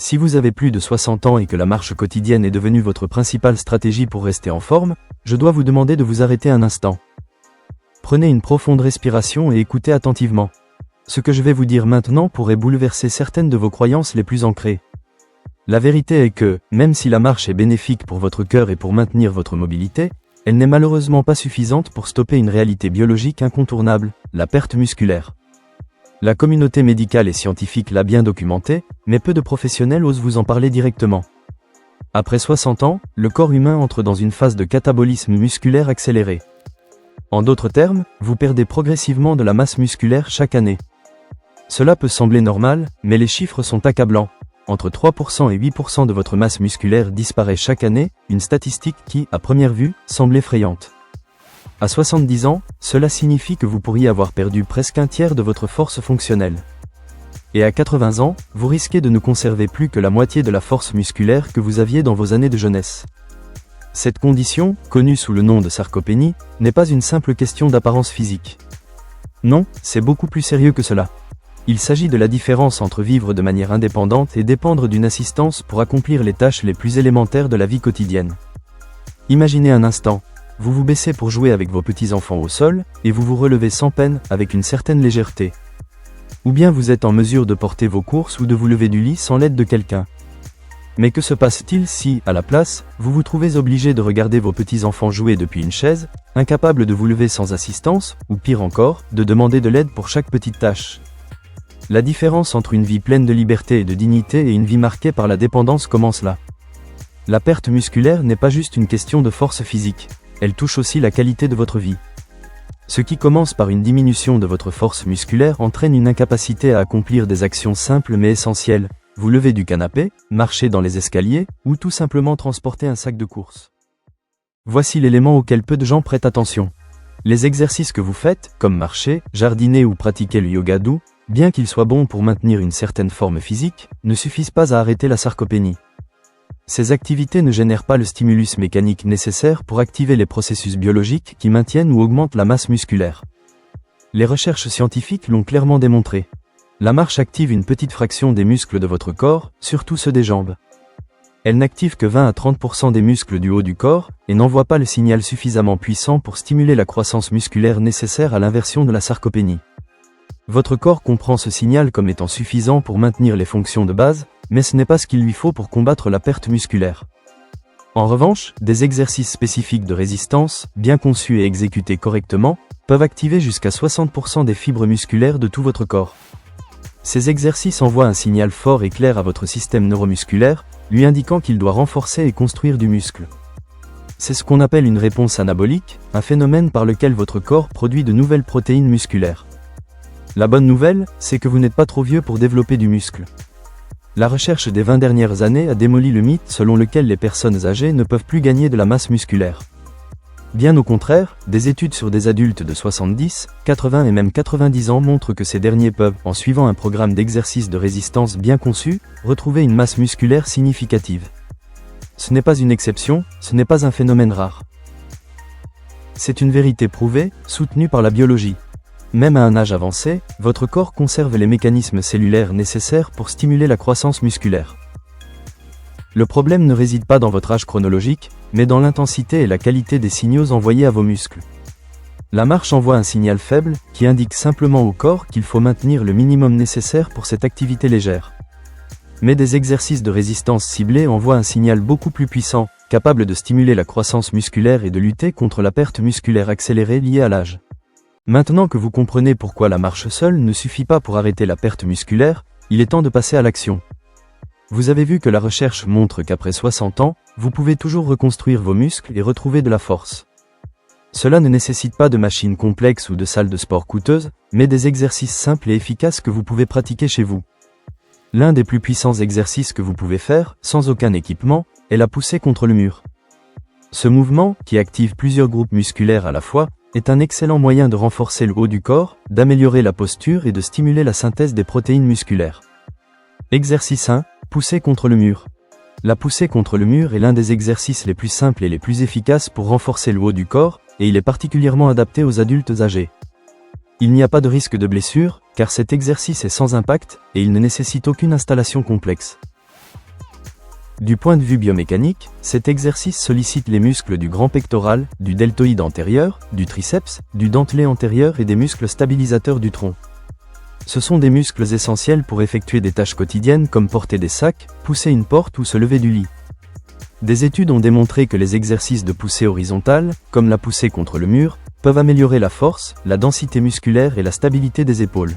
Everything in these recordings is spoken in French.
Si vous avez plus de 60 ans et que la marche quotidienne est devenue votre principale stratégie pour rester en forme, je dois vous demander de vous arrêter un instant. Prenez une profonde respiration et écoutez attentivement. Ce que je vais vous dire maintenant pourrait bouleverser certaines de vos croyances les plus ancrées. La vérité est que, même si la marche est bénéfique pour votre cœur et pour maintenir votre mobilité, elle n'est malheureusement pas suffisante pour stopper une réalité biologique incontournable, la perte musculaire. La communauté médicale et scientifique l'a bien documenté, mais peu de professionnels osent vous en parler directement. Après 60 ans, le corps humain entre dans une phase de catabolisme musculaire accéléré. En d'autres termes, vous perdez progressivement de la masse musculaire chaque année. Cela peut sembler normal, mais les chiffres sont accablants. Entre 3% et 8% de votre masse musculaire disparaît chaque année, une statistique qui, à première vue, semble effrayante. À 70 ans, cela signifie que vous pourriez avoir perdu presque un tiers de votre force fonctionnelle. Et à 80 ans, vous risquez de ne conserver plus que la moitié de la force musculaire que vous aviez dans vos années de jeunesse. Cette condition, connue sous le nom de sarcopénie, n'est pas une simple question d'apparence physique. Non, c'est beaucoup plus sérieux que cela. Il s'agit de la différence entre vivre de manière indépendante et dépendre d'une assistance pour accomplir les tâches les plus élémentaires de la vie quotidienne. Imaginez un instant. Vous vous baissez pour jouer avec vos petits-enfants au sol, et vous vous relevez sans peine, avec une certaine légèreté. Ou bien vous êtes en mesure de porter vos courses ou de vous lever du lit sans l'aide de quelqu'un. Mais que se passe-t-il si, à la place, vous vous trouvez obligé de regarder vos petits-enfants jouer depuis une chaise, incapable de vous lever sans assistance, ou pire encore, de demander de l'aide pour chaque petite tâche? La différence entre une vie pleine de liberté et de dignité et une vie marquée par la dépendance commence là. La perte musculaire n'est pas juste une question de force physique. Elle touche aussi la qualité de votre vie. Ce qui commence par une diminution de votre force musculaire entraîne une incapacité à accomplir des actions simples mais essentielles. Vous lever du canapé, marcher dans les escaliers, ou tout simplement transporter un sac de courses. Voici l'élément auquel peu de gens prêtent attention. Les exercices que vous faites, comme marcher, jardiner ou pratiquer le yoga doux, bien qu'ils soient bons pour maintenir une certaine forme physique, ne suffisent pas à arrêter la sarcopénie. Ces activités ne génèrent pas le stimulus mécanique nécessaire pour activer les processus biologiques qui maintiennent ou augmentent la masse musculaire. Les recherches scientifiques l'ont clairement démontré. La marche active une petite fraction des muscles de votre corps, surtout ceux des jambes. Elle n'active que 20 à 30% des muscles du haut du corps, et n'envoie pas le signal suffisamment puissant pour stimuler la croissance musculaire nécessaire à l'inversion de la sarcopénie. Votre corps comprend ce signal comme étant suffisant pour maintenir les fonctions de base, mais ce n'est pas ce qu'il lui faut pour combattre la perte musculaire. En revanche, des exercices spécifiques de résistance, bien conçus et exécutés correctement, peuvent activer jusqu'à 60% des fibres musculaires de tout votre corps. Ces exercices envoient un signal fort et clair à votre système neuromusculaire, lui indiquant qu'il doit renforcer et construire du muscle. C'est ce qu'on appelle une réponse anabolique, un phénomène par lequel votre corps produit de nouvelles protéines musculaires. La bonne nouvelle, c'est que vous n'êtes pas trop vieux pour développer du muscle. La recherche des 20 dernières années a démoli le mythe selon lequel les personnes âgées ne peuvent plus gagner de la masse musculaire. Bien au contraire, des études sur des adultes de 70, 80 et même 90 ans montrent que ces derniers peuvent, en suivant un programme d'exercice de résistance bien conçu, retrouver une masse musculaire significative. Ce n'est pas une exception, ce n'est pas un phénomène rare. C'est une vérité prouvée, soutenue par la biologie. Même à un âge avancé, votre corps conserve les mécanismes cellulaires nécessaires pour stimuler la croissance musculaire. Le problème ne réside pas dans votre âge chronologique, mais dans l'intensité et la qualité des signaux envoyés à vos muscles. La marche envoie un signal faible, qui indique simplement au corps qu'il faut maintenir le minimum nécessaire pour cette activité légère. Mais des exercices de résistance ciblés envoient un signal beaucoup plus puissant, capable de stimuler la croissance musculaire et de lutter contre la perte musculaire accélérée liée à l'âge. Maintenant que vous comprenez pourquoi la marche seule ne suffit pas pour arrêter la perte musculaire, il est temps de passer à l'action. Vous avez vu que la recherche montre qu'après 60 ans, vous pouvez toujours reconstruire vos muscles et retrouver de la force. Cela ne nécessite pas de machines complexes ou de salles de sport coûteuses, mais des exercices simples et efficaces que vous pouvez pratiquer chez vous. L'un des plus puissants exercices que vous pouvez faire, sans aucun équipement, est la poussée contre le mur. Ce mouvement, qui active plusieurs groupes musculaires à la fois, est un excellent moyen de renforcer le haut du corps, d'améliorer la posture et de stimuler la synthèse des protéines musculaires. Exercice 1. Pousser contre le mur. La poussée contre le mur est l'un des exercices les plus simples et les plus efficaces pour renforcer le haut du corps, et il est particulièrement adapté aux adultes âgés. Il n'y a pas de risque de blessure, car cet exercice est sans impact, et il ne nécessite aucune installation complexe. Du point de vue biomécanique, cet exercice sollicite les muscles du grand pectoral, du deltoïde antérieur, du triceps, du dentelé antérieur et des muscles stabilisateurs du tronc. Ce sont des muscles essentiels pour effectuer des tâches quotidiennes comme porter des sacs, pousser une porte ou se lever du lit. Des études ont démontré que les exercices de poussée horizontale, comme la poussée contre le mur, peuvent améliorer la force, la densité musculaire et la stabilité des épaules.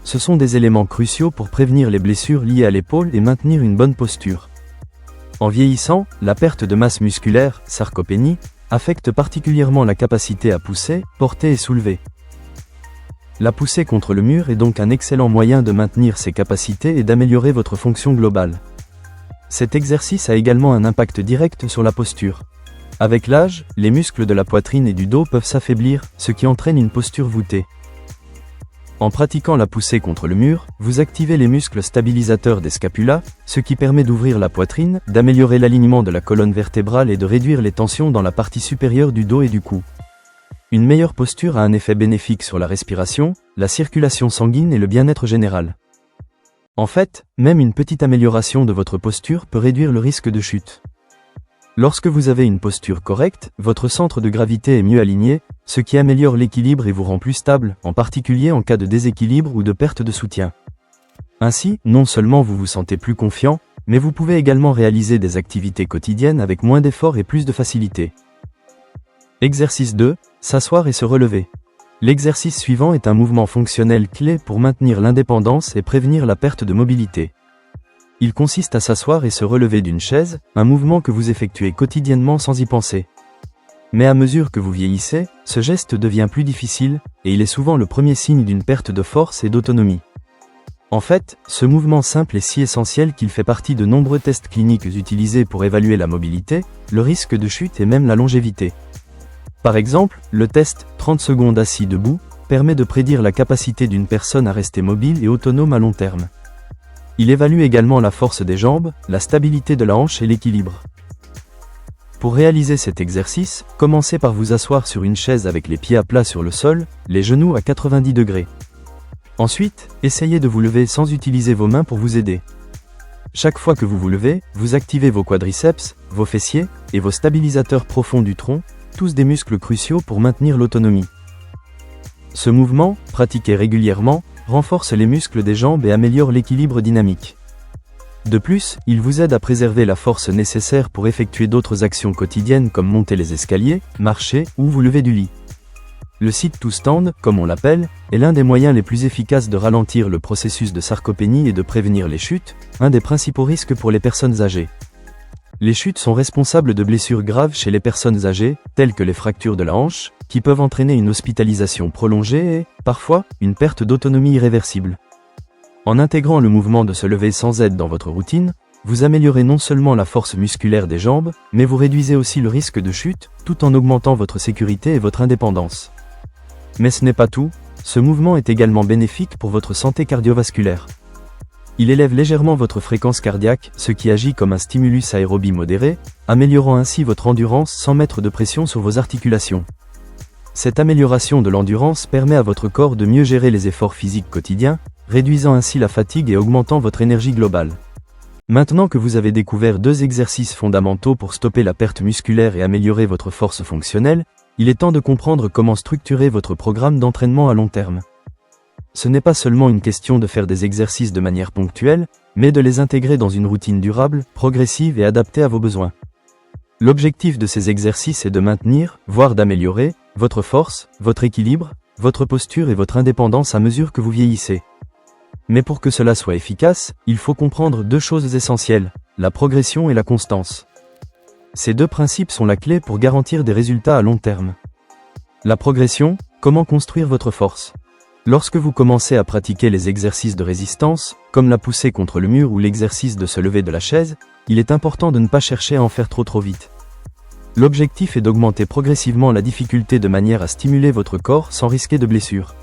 Ce sont des éléments cruciaux pour prévenir les blessures liées à l'épaule et maintenir une bonne posture. En vieillissant, la perte de masse musculaire, sarcopénie, affecte particulièrement la capacité à pousser, porter et soulever. La poussée contre le mur est donc un excellent moyen de maintenir ces capacités et d'améliorer votre fonction globale. Cet exercice a également un impact direct sur la posture. Avec l'âge, les muscles de la poitrine et du dos peuvent s'affaiblir, ce qui entraîne une posture voûtée. En pratiquant la poussée contre le mur, vous activez les muscles stabilisateurs des scapulas, ce qui permet d'ouvrir la poitrine, d'améliorer l'alignement de la colonne vertébrale et de réduire les tensions dans la partie supérieure du dos et du cou. Une meilleure posture a un effet bénéfique sur la respiration, la circulation sanguine et le bien-être général. En fait, même une petite amélioration de votre posture peut réduire le risque de chute. Lorsque vous avez une posture correcte, votre centre de gravité est mieux aligné, ce qui améliore l'équilibre et vous rend plus stable, en particulier en cas de déséquilibre ou de perte de soutien. Ainsi, non seulement vous vous sentez plus confiant, mais vous pouvez également réaliser des activités quotidiennes avec moins d'efforts et plus de facilité. Exercice 2, s'asseoir et se relever. L'exercice suivant est un mouvement fonctionnel clé pour maintenir l'indépendance et prévenir la perte de mobilité. Il consiste à s'asseoir et se relever d'une chaise, un mouvement que vous effectuez quotidiennement sans y penser. Mais à mesure que vous vieillissez, ce geste devient plus difficile, et il est souvent le premier signe d'une perte de force et d'autonomie. En fait, ce mouvement simple est si essentiel qu'il fait partie de nombreux tests cliniques utilisés pour évaluer la mobilité, le risque de chute et même la longévité. Par exemple, le test 30 secondes assis debout permet de prédire la capacité d'une personne à rester mobile et autonome à long terme. Il évalue également la force des jambes, la stabilité de la hanche et l'équilibre. Pour réaliser cet exercice, commencez par vous asseoir sur une chaise avec les pieds à plat sur le sol, les genoux à 90 degrés. Ensuite, essayez de vous lever sans utiliser vos mains pour vous aider. Chaque fois que vous vous levez, vous activez vos quadriceps, vos fessiers, et vos stabilisateurs profonds du tronc, tous des muscles cruciaux pour maintenir l'autonomie. Ce mouvement, pratiqué régulièrement, renforce les muscles des jambes et améliore l'équilibre dynamique. De plus, il vous aide à préserver la force nécessaire pour effectuer d'autres actions quotidiennes comme monter les escaliers, marcher ou vous lever du lit. Le sit to stand, comme on l'appelle, est l'un des moyens les plus efficaces de ralentir le processus de sarcopénie et de prévenir les chutes, un des principaux risques pour les personnes âgées. Les chutes sont responsables de blessures graves chez les personnes âgées, telles que les fractures de la hanche, qui peuvent entraîner une hospitalisation prolongée et, parfois, une perte d'autonomie irréversible. En intégrant le mouvement de se lever sans aide dans votre routine, vous améliorez non seulement la force musculaire des jambes, mais vous réduisez aussi le risque de chute, tout en augmentant votre sécurité et votre indépendance. Mais ce n'est pas tout, ce mouvement est également bénéfique pour votre santé cardiovasculaire. Il élève légèrement votre fréquence cardiaque, ce qui agit comme un stimulus aérobie modéré, améliorant ainsi votre endurance sans mettre de pression sur vos articulations. Cette amélioration de l'endurance permet à votre corps de mieux gérer les efforts physiques quotidiens, réduisant ainsi la fatigue et augmentant votre énergie globale. Maintenant que vous avez découvert 2 exercices fondamentaux pour stopper la perte musculaire et améliorer votre force fonctionnelle, il est temps de comprendre comment structurer votre programme d'entraînement à long terme. Ce n'est pas seulement une question de faire des exercices de manière ponctuelle, mais de les intégrer dans une routine durable, progressive et adaptée à vos besoins. L'objectif de ces exercices est de maintenir, voire d'améliorer, votre force, votre équilibre, votre posture et votre indépendance à mesure que vous vieillissez. Mais pour que cela soit efficace, il faut comprendre 2 choses essentielles, la progression et la constance. Ces 2 principes sont la clé pour garantir des résultats à long terme. La progression, comment construire votre force. Lorsque vous commencez à pratiquer les exercices de résistance, comme la poussée contre le mur ou l'exercice de se lever de la chaise, il est important de ne pas chercher à en faire trop vite. L'objectif est d'augmenter progressivement la difficulté de manière à stimuler votre corps sans risquer de blessure.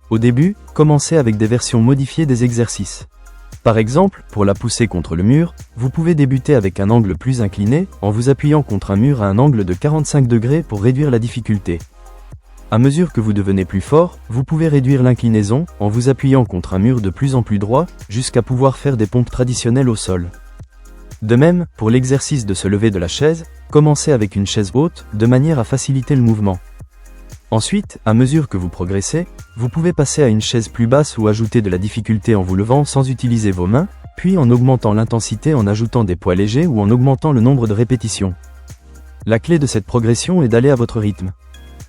Au début, commencez avec des versions modifiées des exercices. Par exemple, pour la poussée contre le mur, vous pouvez débuter avec un angle plus incliné, en vous appuyant contre un mur à un angle de 45 degrés pour réduire la difficulté. À mesure que vous devenez plus fort, vous pouvez réduire l'inclinaison, en vous appuyant contre un mur de plus en plus droit, jusqu'à pouvoir faire des pompes traditionnelles au sol. De même, pour l'exercice de se lever de la chaise, commencez avec une chaise haute, de manière à faciliter le mouvement. Ensuite, à mesure que vous progressez, vous pouvez passer à une chaise plus basse ou ajouter de la difficulté en vous levant sans utiliser vos mains, puis en augmentant l'intensité en ajoutant des poids légers ou en augmentant le nombre de répétitions. La clé de cette progression est d'aller à votre rythme.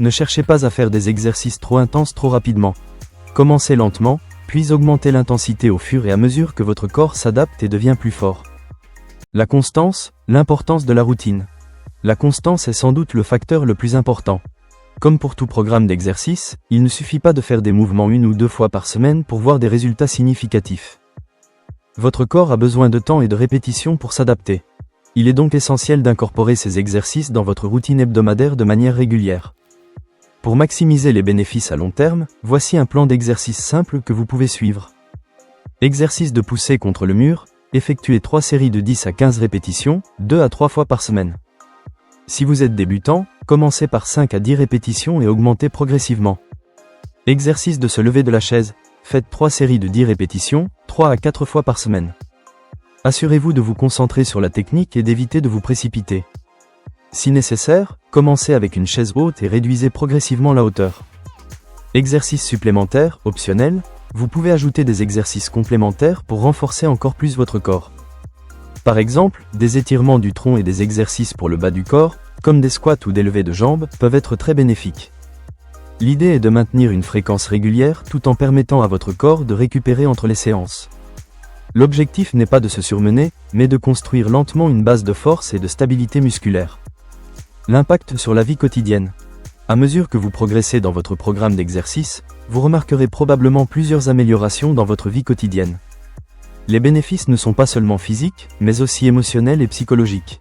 Ne cherchez pas à faire des exercices trop intenses trop rapidement. Commencez lentement, puis augmentez l'intensité au fur et à mesure que votre corps s'adapte et devient plus fort. La constance, l'importance de la routine. La constance est sans doute le facteur le plus important. Comme pour tout programme d'exercice, il ne suffit pas de faire des mouvements 1 ou 2 fois par semaine pour voir des résultats significatifs. Votre corps a besoin de temps et de répétition pour s'adapter. Il est donc essentiel d'incorporer ces exercices dans votre routine hebdomadaire de manière régulière. Pour maximiser les bénéfices à long terme, voici un plan d'exercice simple que vous pouvez suivre. Exercice de poussée contre le mur, effectuez 3 séries de 10 à 15 répétitions, 2 à 3 fois par semaine. Si vous êtes débutant, commencez par 5 à 10 répétitions et augmentez progressivement. Exercice de se lever de la chaise, faites 3 séries de 10 répétitions, 3 à 4 fois par semaine. Assurez-vous de vous concentrer sur la technique et d'éviter de vous précipiter. Si nécessaire, commencez avec une chaise haute et réduisez progressivement la hauteur. Exercice supplémentaire, optionnel, vous pouvez ajouter des exercices complémentaires pour renforcer encore plus votre corps. Par exemple, des étirements du tronc et des exercices pour le bas du corps, comme des squats ou des levées de jambes, peuvent être très bénéfiques. L'idée est de maintenir une fréquence régulière tout en permettant à votre corps de récupérer entre les séances. L'objectif n'est pas de se surmener, mais de construire lentement une base de force et de stabilité musculaire. L'impact sur la vie quotidienne. À mesure que vous progressez dans votre programme d'exercice, vous remarquerez probablement plusieurs améliorations dans votre vie quotidienne. Les bénéfices ne sont pas seulement physiques, mais aussi émotionnels et psychologiques.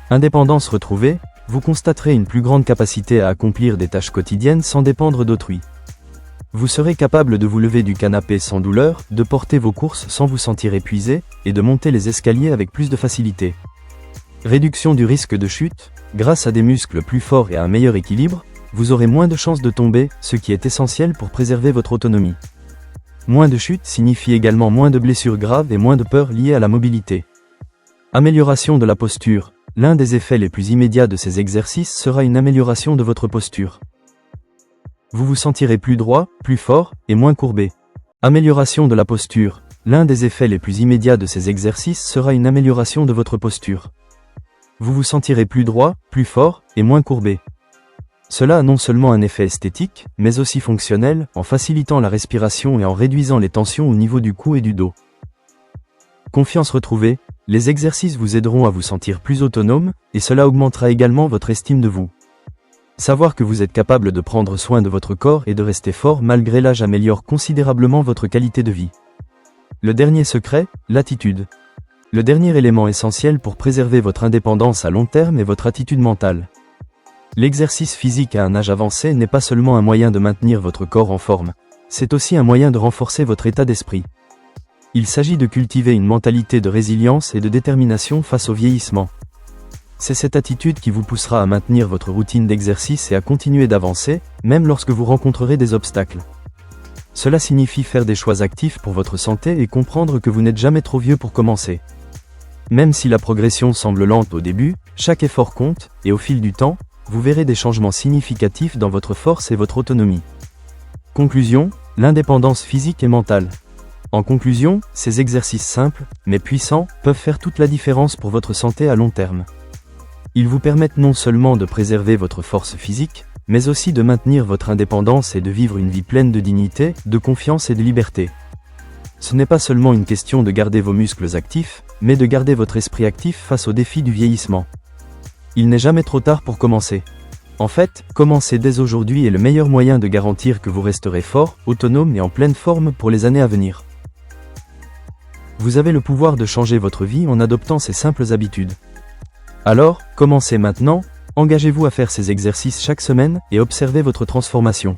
Indépendance retrouvée, vous constaterez une plus grande capacité à accomplir des tâches quotidiennes sans dépendre d'autrui. Vous serez capable de vous lever du canapé sans douleur, de porter vos courses sans vous sentir épuisé, et de monter les escaliers avec plus de facilité. Réduction du risque de chute, grâce à des muscles plus forts et à un meilleur équilibre, vous aurez moins de chances de tomber, ce qui est essentiel pour préserver votre autonomie. Moins de chutes signifie également moins de blessures graves et moins de peurs liées à la mobilité. Amélioration de la posture. L'un des effets les plus immédiats de ces exercices sera une amélioration de votre posture. Vous vous sentirez plus droit, plus fort, et moins courbé. Amélioration de la posture. L'un des effets les plus immédiats de ces exercices sera une amélioration de votre posture. Vous vous sentirez plus droit, plus fort, et moins courbé. Cela a non seulement un effet esthétique, mais aussi fonctionnel, en facilitant la respiration et en réduisant les tensions au niveau du cou et du dos. Confiance retrouvée, les exercices vous aideront à vous sentir plus autonome, et cela augmentera également votre estime de vous. Savoir que vous êtes capable de prendre soin de votre corps et de rester fort malgré l'âge améliore considérablement votre qualité de vie. Le dernier secret, l'attitude. Le dernier élément essentiel pour préserver votre indépendance à long terme est votre attitude mentale. L'exercice physique à un âge avancé n'est pas seulement un moyen de maintenir votre corps en forme, c'est aussi un moyen de renforcer votre état d'esprit. Il s'agit de cultiver une mentalité de résilience et de détermination face au vieillissement. C'est cette attitude qui vous poussera à maintenir votre routine d'exercice et à continuer d'avancer, même lorsque vous rencontrerez des obstacles. Cela signifie faire des choix actifs pour votre santé et comprendre que vous n'êtes jamais trop vieux pour commencer. Même si la progression semble lente au début, chaque effort compte, et au fil du temps, vous verrez des changements significatifs dans votre force et votre autonomie. Conclusion, l'indépendance physique et mentale. En conclusion, ces exercices simples, mais puissants, peuvent faire toute la différence pour votre santé à long terme. Ils vous permettent non seulement de préserver votre force physique, mais aussi de maintenir votre indépendance et de vivre une vie pleine de dignité, de confiance et de liberté. Ce n'est pas seulement une question de garder vos muscles actifs, mais de garder votre esprit actif face aux défis du vieillissement. Il n'est jamais trop tard pour commencer. En fait, commencer dès aujourd'hui est le meilleur moyen de garantir que vous resterez fort, autonome et en pleine forme pour les années à venir. Vous avez le pouvoir de changer votre vie en adoptant ces simples habitudes. Alors, commencez maintenant, engagez-vous à faire ces exercices chaque semaine et observez votre transformation.